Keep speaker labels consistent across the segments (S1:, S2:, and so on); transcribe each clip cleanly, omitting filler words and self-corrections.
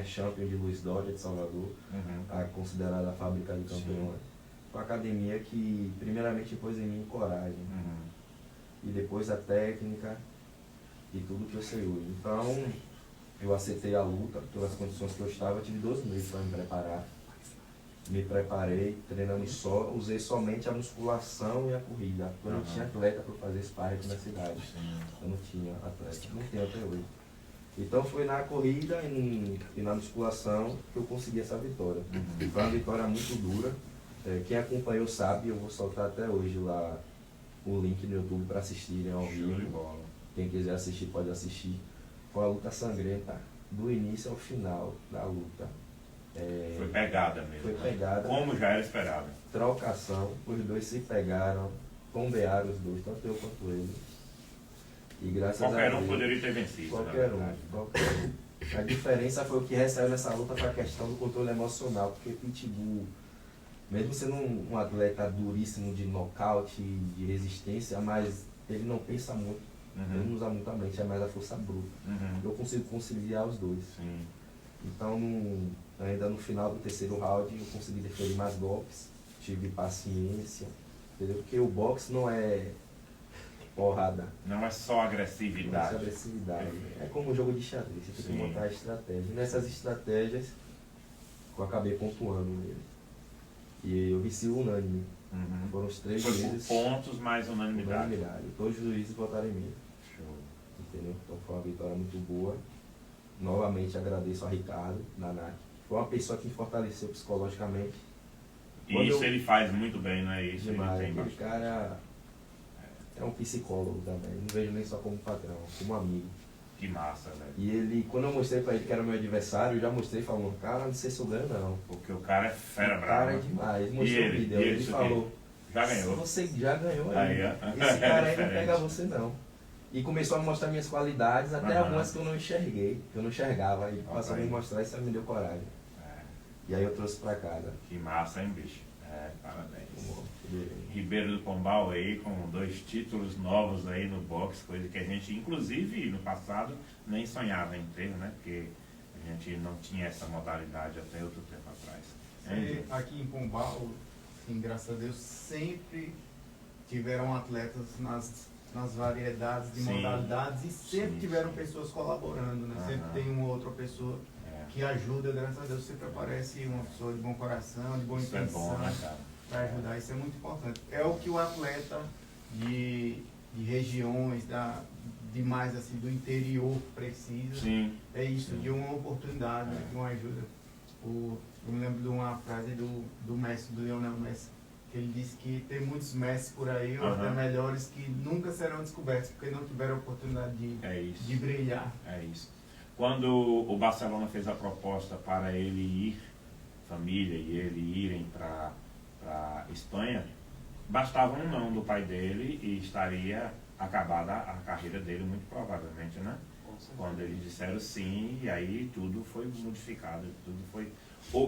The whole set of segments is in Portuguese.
S1: Champion de Luiz Dória, de Salvador, a considerada a fábrica de campeões. Uma academia que primeiramente pôs em mim coragem, e depois a técnica e tudo que eu sei hoje. Então, eu aceitei a luta, pelas condições que eu estava, tive 12 meses para me preparar. Me preparei, treinando só, usei somente a musculação e a corrida. Eu não tinha atleta para fazer sparring aqui na cidade. Eu não tinha atleta, não tenho até hoje. Então foi na corrida e na musculação que eu consegui essa vitória. Foi uma vitória muito dura. Quem acompanhou sabe, eu vou soltar até hoje lá o link no YouTube para assistirem ao vivo. Quem quiser assistir pode assistir. Foi uma luta sangrenta, do início ao final da luta.
S2: Foi pegada mesmo.
S1: Foi pegada.
S2: Como já era esperado.
S1: Trocação, os dois se pegaram, tombearam os dois, tanto eu quanto ele. E graças a Deus.
S2: Qualquer um poderia ter vencido.
S1: Qualquer um. A diferença foi o que recebeu nessa luta foi a questão do controle emocional, porque Pitbull, mesmo sendo um atleta duríssimo de nocaute, de resistência, mas ele não pensa muito, ele não usa muito a mente, é mais a força bruta. Eu consigo conciliar os dois.
S2: Sim.
S1: Então, ainda no final do terceiro round, eu consegui deferir mais golpes, tive paciência, entendeu? Porque o boxe não é porrada.
S2: Não é só agressividade.
S1: Não é só agressividade. É como um jogo de xadrez, você tem que montar a estratégia. E nessas estratégias, eu acabei pontuando nele. E eu venci unânime. Foram os 3 meses.
S2: Foi por pontos mais unanimidade.
S1: Todos os juízes votaram em mim.
S2: Show.
S1: Entendeu? Então foi uma vitória muito boa. Novamente agradeço a Ricardo, Nanak. Foi uma pessoa que me fortaleceu psicologicamente.
S2: E isso ele faz muito bem, não é isso?
S1: Demais. Aquele cara é um psicólogo também. Não vejo nem só como patrão, como amigo.
S2: Que massa, velho.
S1: E ele, quando eu mostrei pra ele que era meu adversário, eu já mostrei falando, cara, não sei se eu ganho não.
S2: Porque o cara é fera brava.
S1: O cara é demais. Ele mostrou o vídeo, ele falou,
S2: já ganhou.
S1: Você já ganhou
S2: aí.
S1: Esse cara aí não pega você não. E começou a mostrar minhas qualidades, até algumas que eu não enxerguei, que eu não enxergava. E passou a me mostrar, isso me deu coragem. E aí eu trouxe pra casa.
S2: Que massa, hein, bicho? Parabéns. Ribeiro do Pombal aí, com 2 títulos novos aí no boxe, coisa que a gente, inclusive, no passado, nem sonhava em ter, né? Porque a gente não tinha essa modalidade até outro tempo atrás.
S3: Aqui em Pombal, assim, graças a Deus, sempre tiveram atletas nas variedades de modalidades e sempre tiveram pessoas colaborando, né? Sempre tem uma outra pessoa que ajuda, graças a Deus sempre aparece uma pessoa de bom coração, de boa intenção.
S2: Isso é bom, né, cara?
S3: Para ajudar, isso é muito importante. É o que o atleta de regiões, de mais assim, do interior precisa.
S2: Sim.
S3: É isso, de uma oportunidade, de uma ajuda. Eu me lembro de uma frase do Messi, do Lionel Messi, que ele disse que tem muitos Messi por aí, ou até melhores, que nunca serão descobertos, porque não tiveram a oportunidade de brilhar.
S2: É isso. Quando o Barcelona fez a proposta para ele ir, família e ele irem para Espanha, bastava um não do pai dele e estaria acabada a carreira dele, muito provavelmente, né? Quando eles disseram sim, e aí tudo foi modificado, tudo foi...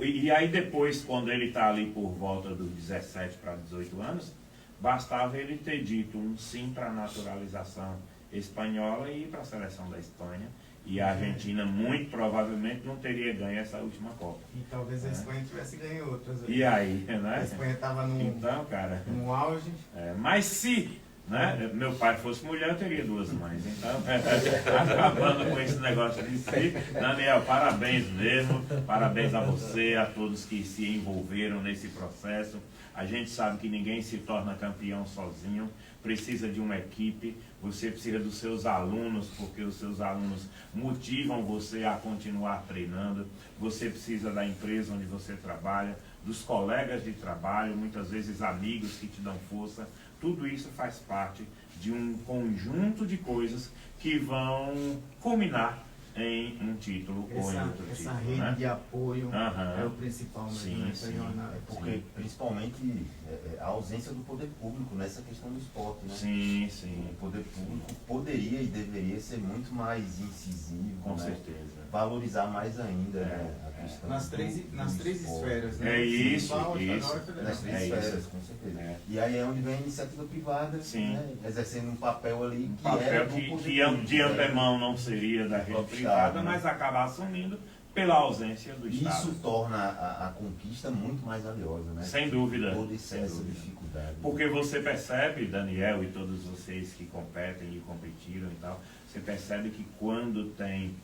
S2: E aí depois, quando ele está ali por volta dos 17 para 18 anos, bastava ele ter dito um sim para a naturalização espanhola e ir para a seleção da Espanha. E a Argentina, muito provavelmente, não teria ganho essa última Copa.
S3: E talvez a Espanha tivesse ganho outras.
S2: E aí, né?
S3: A Espanha estava no auge.
S2: Mas se meu pai fosse mulher, eu teria 2 mães. Então, acabando com esse negócio de si, Daniel, parabéns mesmo. Parabéns a você, a todos que se envolveram nesse processo. A gente sabe que ninguém se torna campeão sozinho, precisa de uma equipe, você precisa dos seus alunos, porque os seus alunos motivam você a continuar treinando, você precisa da empresa onde você trabalha, dos colegas de trabalho, muitas vezes amigos que te dão força, tudo isso faz parte de um conjunto de coisas que vão culminar em um título ou em outro título.
S3: Essa rede de apoio é o principal nessa jornada.
S4: Porque, principalmente, a ausência do poder público nessa questão do esporte, né?
S2: Sim, sim.
S4: O poder público poderia e deveria ser muito mais incisivo,
S2: com
S4: né?
S2: certeza.
S4: Valorizar mais ainda a questão
S3: nas três esferas, né?
S2: É isso,
S4: nas 3 esferas, com certeza. E aí é onde vem a iniciativa privada, né? Exercendo um papel ali que
S2: de antemão não seria da rede privada, mas acaba assumindo pela ausência do Estado.
S4: Isso torna a conquista muito mais valiosa, né?
S2: Sem dúvida.
S4: Toda
S2: Sem
S4: essa
S2: dúvida.
S4: dificuldade.
S2: Porque você percebe, Daniel e todos vocês que competem e competiram e tal, você percebe que quando tem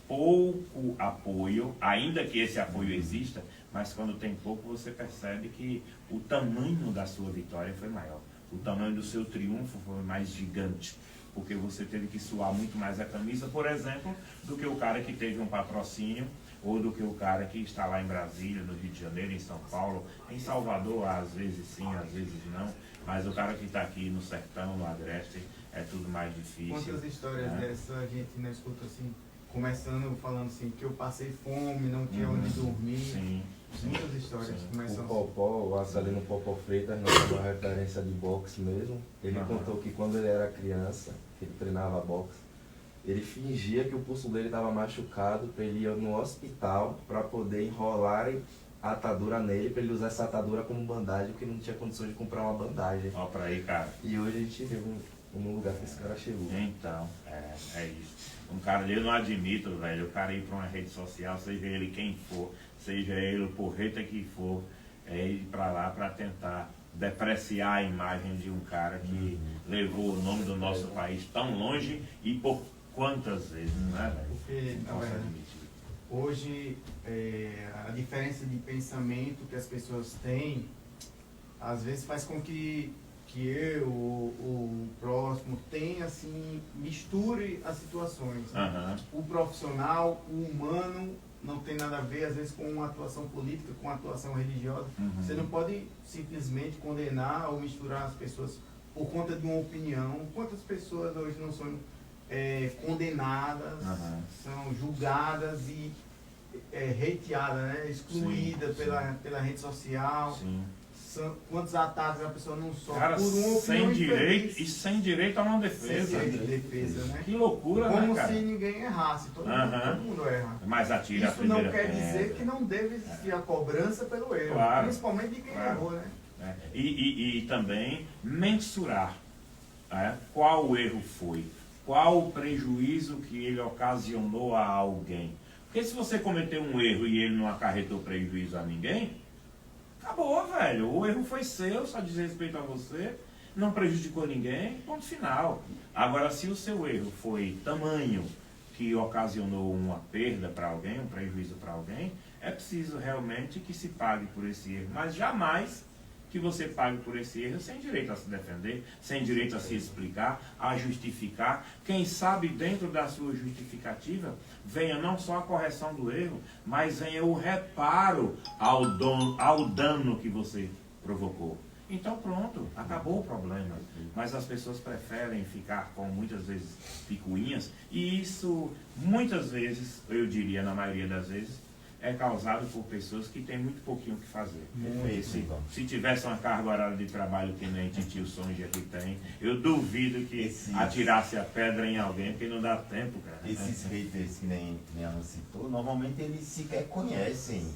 S2: pouco apoio, ainda que esse apoio exista, mas quando tem pouco você percebe que o tamanho da sua vitória foi maior. O tamanho do seu triunfo foi mais gigante. Porque você teve que suar muito mais a camisa, por exemplo, do que o cara que teve um patrocínio, ou do que o cara que está lá em Brasília, no Rio de Janeiro, em São Paulo, em Salvador, às vezes sim, às vezes não, mas o cara que está aqui no sertão, no agreste, é tudo mais difícil.
S3: Quantas histórias dessas a gente não escuta assim, começando falando assim, que eu passei fome, não tinha onde dormir.
S2: Sim.
S3: Muitas histórias começam
S1: O Popó, o Assalino Popó Freitas, não é uma referência de boxe mesmo. Ele contou que quando ele era criança, que ele treinava boxe, ele fingia que o pulso dele estava machucado para ele ir no hospital para poder enrolar a atadura nele, para ele usar essa atadura como bandagem, porque não tinha condições de comprar uma bandagem.
S2: Ó pra aí, cara.
S1: E hoje a gente vê no lugar que esse cara chegou.
S2: Então, é isso. Um cara, eu não admito, velho, o cara ir para uma rede social, seja ele quem for, seja ele o porreta que for, ir para lá para tentar depreciar a imagem de um cara que levou o nome do nosso país tão longe e por quantas vezes, né, velho?
S3: Porque, na verdade, hoje a diferença de pensamento que as pessoas têm, às vezes faz com que eu, o próximo, tenha assim, misture as situações. Né? O profissional, o humano, não tem nada a ver, às vezes, com uma atuação política, com uma atuação religiosa. Você não pode simplesmente condenar ou misturar as pessoas por conta de uma opinião. Quantas pessoas hoje não são condenadas, são julgadas e hateadas, né? Excluídas pela rede social.
S2: Sim.
S3: Quantos ataques a pessoa não sofre
S2: cara,
S3: por uma
S2: sem
S3: opinião
S2: direito, e sem direito a uma defesa.
S3: Sem direito de defesa, né?
S2: Que loucura,
S3: como
S2: né, cara?
S3: se ninguém errasse, todo mundo erra.
S2: Mas atira a
S3: Isso
S2: primeira
S3: não quer
S2: pedra.
S3: dizer que não deve existir a cobrança pelo erro,
S2: Claro,
S3: principalmente de quem errou, né?
S2: E também mensurar qual o erro foi, qual o prejuízo que ele ocasionou a alguém. Porque se você cometeu um erro e ele não acarretou prejuízo a ninguém, acabou, velho. O erro foi seu, só diz respeito a você, não prejudicou ninguém, ponto final. Agora, se o seu erro foi tamanho que ocasionou uma perda para alguém, um prejuízo para alguém, é preciso realmente que se pague por esse erro. Mas jamais que você pague por esse erro sem direito a se defender, sem direito a se explicar, a justificar. Quem sabe dentro da sua justificativa venha não só a correção do erro, mas venha o reparo ao dano que você provocou. Então pronto, acabou o problema. Mas as pessoas preferem ficar com muitas vezes picuinhas, e isso muitas vezes, eu diria na maioria das vezes, é causado por pessoas que têm muito pouquinho o que fazer. Se tivesse uma carga horária de trabalho que nem Titio Sonja aqui tem, eu duvido que atirasse a pedra em alguém, porque não dá tempo, cara.
S4: Esses haters que nem a Ana citou, normalmente eles sequer conhecem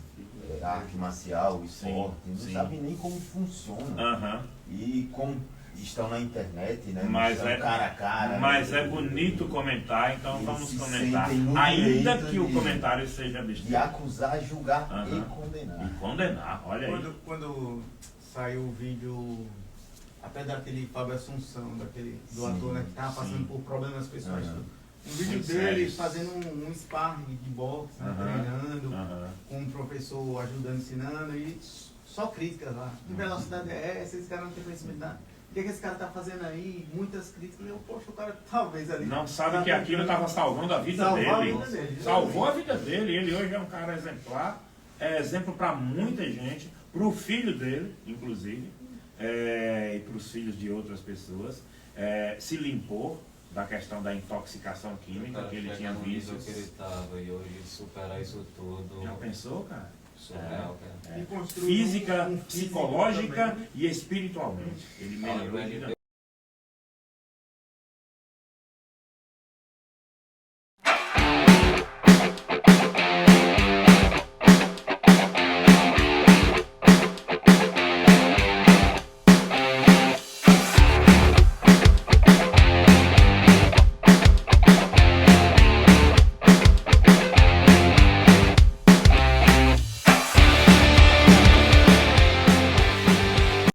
S4: arte marcial, esporte, não sabem nem como funciona. E como estão na internet, né?
S2: Mas
S4: cara a cara.
S2: Mas
S4: né?
S2: é bonito comentar, então
S4: Eles
S2: vamos
S4: se
S2: comentar.
S4: sentem no
S2: Ainda
S4: direito
S2: que o
S4: de-
S2: comentário seja
S4: De
S2: besteira.
S4: acusar, julgar e condenar.
S2: E condenar, olha aí.
S3: Quando saiu o vídeo, até daquele Fábio Assunção, do
S4: Sim,
S3: ator, né, que estava passando
S2: sim.
S3: por problemas pessoais. Um vídeo
S2: Muito
S3: dele
S2: sérios.
S3: fazendo um sparring de boxe, né, treinando, com um professor ajudando, ensinando, e só críticas lá. Que velocidade é essa? Esse cara não tem conhecimento nada. O que esse cara está fazendo aí? Muitas críticas. Eu, poxa, o cara talvez ali...
S2: Não sabe que aquilo estava salvando a vida
S3: Salvar a
S2: dele.
S3: vida dele.
S2: Salvou a vida dele. Ele hoje é um cara exemplar. É exemplo para muita gente. Para o filho dele, inclusive. E para os filhos de outras pessoas. Se limpou da questão da intoxicação química, que ele tinha visto.
S5: Que ele estava, e hoje superar isso tudo.
S2: Já pensou, cara?
S5: Surreal, cara.
S3: E construir
S2: Física,
S3: um físico
S2: psicológica
S3: também.
S2: e espiritualmente. Ele melhorou a vida.